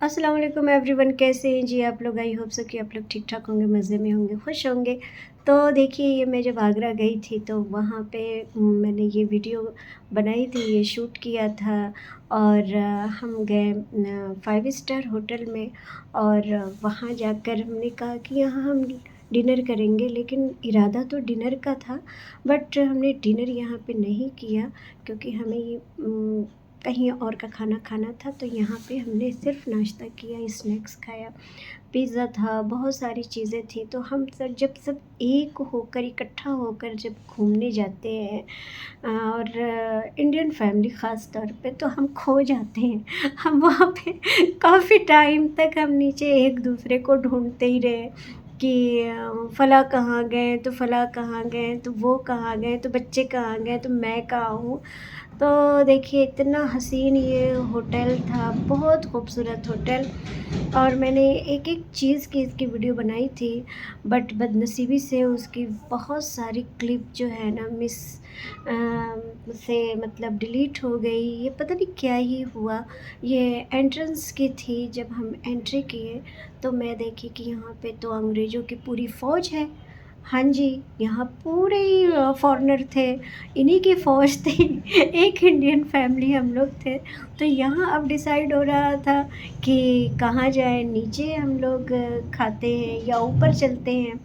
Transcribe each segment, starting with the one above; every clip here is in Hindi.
अस्सलाम वालेकुम एवरीवन, कैसे हैं जी आप लोग। आई होप सो कि आप लोग ठीक ठाक होंगे, मज़े में होंगे, खुश होंगे। तो देखिए, ये मैं जब आगरा गई थी तो वहाँ पे मैंने ये वीडियो बनाई थी, ये शूट किया था। और हम गए 5 स्टार होटल में। और वहाँ जाकर हमने कहा कि यहाँ हम डिनर करेंगे, लेकिन इरादा तो डिनर का था। बट हमने डिनर यहाँ पे नहीं किया क्योंकि हमें ये कहीं और का खाना खाना था। तो यहाँ पे हमने सिर्फ नाश्ता किया, स्नैक्स खाया, पिज़्ज़ा था, बहुत सारी चीज़ें थी। तो हम सब एक होकर, इकट्ठा होकर जब घूमने जाते हैं और इंडियन फैमिली ख़ास तौर पे, तो हम खो जाते हैं। हम वहाँ पे काफ़ी टाइम तक हम नीचे एक दूसरे को ढूँढते ही रहे कि फ़लाँ कहाँ गए, तो फ़लाँ कहाँ गए, तो वो कहाँ गए, तो बच्चे कहाँ गए, तो मैं कहाँ हूँ। तो देखिए, इतना हसीन ये होटल था, बहुत खूबसूरत होटल। और मैंने एक-एक चीज़ की इसकी वीडियो बनाई थी, बट बदनसीबी से उसकी बहुत सारी क्लिप जो है ना से मतलब डिलीट हो गई। ये पता नहीं क्या ही हुआ। ये एंट्रेंस की थी, जब हम एंट्री किए तो मैं देखी कि यहाँ पे तो अंग्रेज़ों की पूरी फ़ौज है। हाँ जी, यहाँ पूरे ही फ़ॉरेनर थे, इन्हीं की फ़ौज थी। एक इंडियन फैमिली हम लोग थे। तो यहाँ अब डिसाइड हो रहा था कि कहाँ जाएँ, नीचे हम लोग खाते हैं या ऊपर चलते हैं।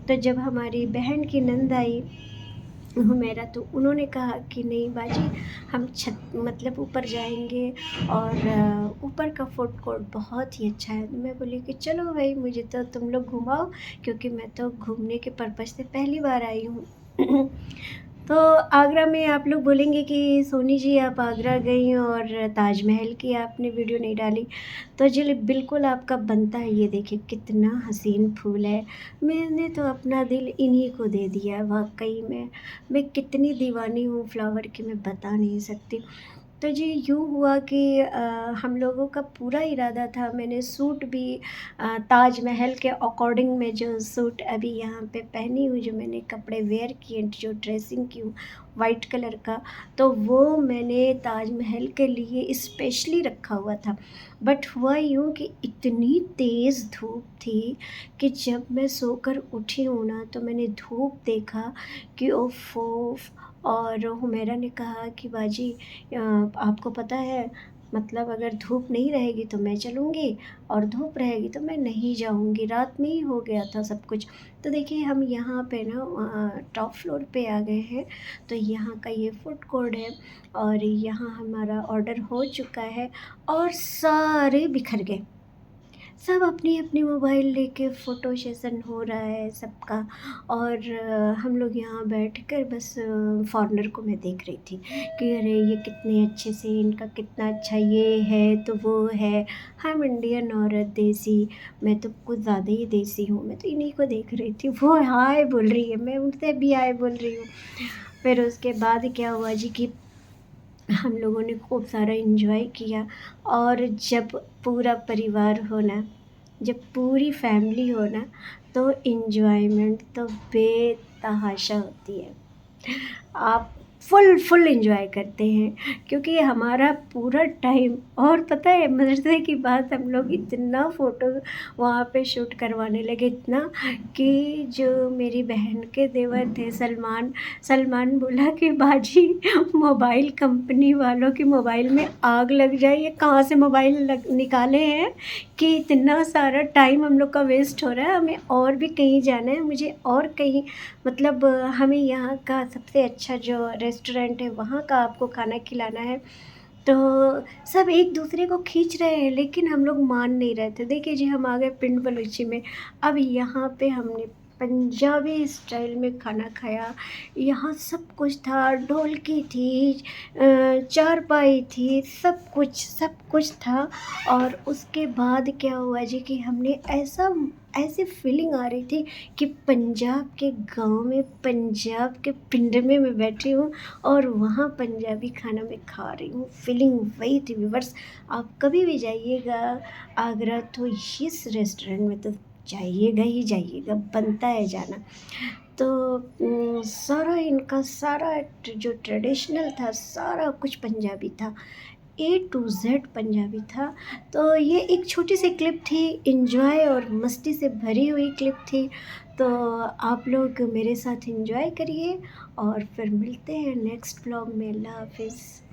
तो जब हमारी बहन की नंद आई हुमैरा, तो उन्होंने कहा कि नहीं बाजी, हम छत मतलब ऊपर जाएँगे। और ऊपर का फूड कोर्ट बहुत ही अच्छा है। तो मैं बोली कि चलो भई, मुझे तो तुम लोग घुमाओ, क्योंकि मैं तो घूमने के पर्पज़ से पहली बार आई हूँ। तो आगरा में आप लोग बोलेंगे कि सोनी जी, आप आगरा गई और ताजमहल की आपने वीडियो नहीं डाली। तो चलिए, बिल्कुल आपका बनता है। ये देखिए कितना हसीन फूल है। मैंने तो अपना दिल इन्हीं को दे दिया वाक़ई में। मैं कितनी दीवानी हूँ फ्लावर की, मैं बता नहीं सकती। तो जी, यूँ हुआ कि हम लोगों का पूरा इरादा था। मैंने सूट भी ताजमहल के अकॉर्डिंग, मैं जो सूट अभी यहाँ पे पहनी हूँ, जो मैंने कपड़े वेयर किए, जो ड्रेसिंग की हूँ वाइट कलर का, तो वो मैंने ताजमहल के लिए स्पेशली रखा हुआ था। बट हुआ यूँ कि इतनी तेज़ धूप थी कि जब मैं सोकर उठी हूँ ना, तो मैंने धूप देखा कि ओफ़ो! और हुमैरा ने कहा कि बाजी, आपको पता है, मतलब अगर धूप नहीं रहेगी तो मैं चलूँगी, और धूप रहेगी तो मैं नहीं जाऊँगी। रात में ही हो गया था सब कुछ। तो देखिए, हम यहाँ पे ना टॉप फ्लोर पे आ गए हैं। तो यहाँ का ये फूड कोर्ट है और यहाँ हमारा ऑर्डर हो चुका है। और सारे बिखर गए। सब अपनी-अपनी मोबाइल लेके फ़ोटो सेशन हो रहा है सबका। और हम लोग यहाँ बैठकर बस फ़ॉरेनर को मैं देख रही थी कि अरे ये कितने अच्छे से, इनका कितना अच्छा ये है, तो वो है। हम इंडियन औरत देसी, मैं तो कुछ ज़्यादा ही देसी हूँ, मैं तो इन्हीं को देख रही थी। वो हाय बोल रही है, मैं उनसे भी हाय बोल रही हूँ। फिर उसके बाद क्या हुआ जी कि हम लोगों ने खूब सारा एन्जॉय किया। और जब पूरा परिवार हो ना, जब पूरी फैमिली हो ना, तो एन्जॉयमेंट तो बेतहाशा होती है। आप फुल एन्जॉय करते हैं, क्योंकि हमारा पूरा टाइम, और पता है मज़े की बात, हम लोग इतना फ़ोटो वहाँ पे शूट करवाने लगे, इतना कि जो मेरी बहन के देवर थे सलमान, सलमान बोला कि बाजी, मोबाइल कंपनी वालों की मोबाइल में आग लग जाए, ये कहाँ से मोबाइल निकाले हैं कि इतना सारा टाइम हम लोग का वेस्ट हो रहा है, हमें और भी कहीं जाना है, मुझे और कहीं, मतलब हमें यहाँ का सबसे अच्छा जो रेस्टोरेंट है वहाँ का आपको खाना खिलाना है। तो सब एक दूसरे को खींच रहे हैं, लेकिन हम लोग मान नहीं रहे थे। देखिए जी, हम आ गए पिंड बलूची में। अब यहाँ पे हमने पंजाबी स्टाइल में खाना खाया। यहाँ सब कुछ था, ढोलकी थी, चारपाई थी, सब कुछ था। और उसके बाद क्या हुआ जी कि हमने ऐसी फीलिंग आ रही थी कि पंजाब के गाँव में, पंजाब के पिंड में मैं बैठी हूँ और वहाँ पंजाबी खाना मैं खा रही हूँ। फीलिंग वही थी व्यूअर्स। आप कभी भी जाइएगा आगरा, तो इस रेस्टोरेंट में तो जाइएगा ही जाइएगा, बनता है जाना। तो सारा इनका सारा जो ट्रेडिशनल था, सारा कुछ पंजाबी था। ए टू ज़ेड पंजाबी था। तो ये एक छोटी-सी क्लिप थी, एन्जॉय और मस्ती से भरी हुई क्लिप थी। तो आप लोग मेरे साथ एन्जॉय करिए और फिर मिलते हैं नेक्स्ट व्लॉग में। अल्लाह हाफ़िज़।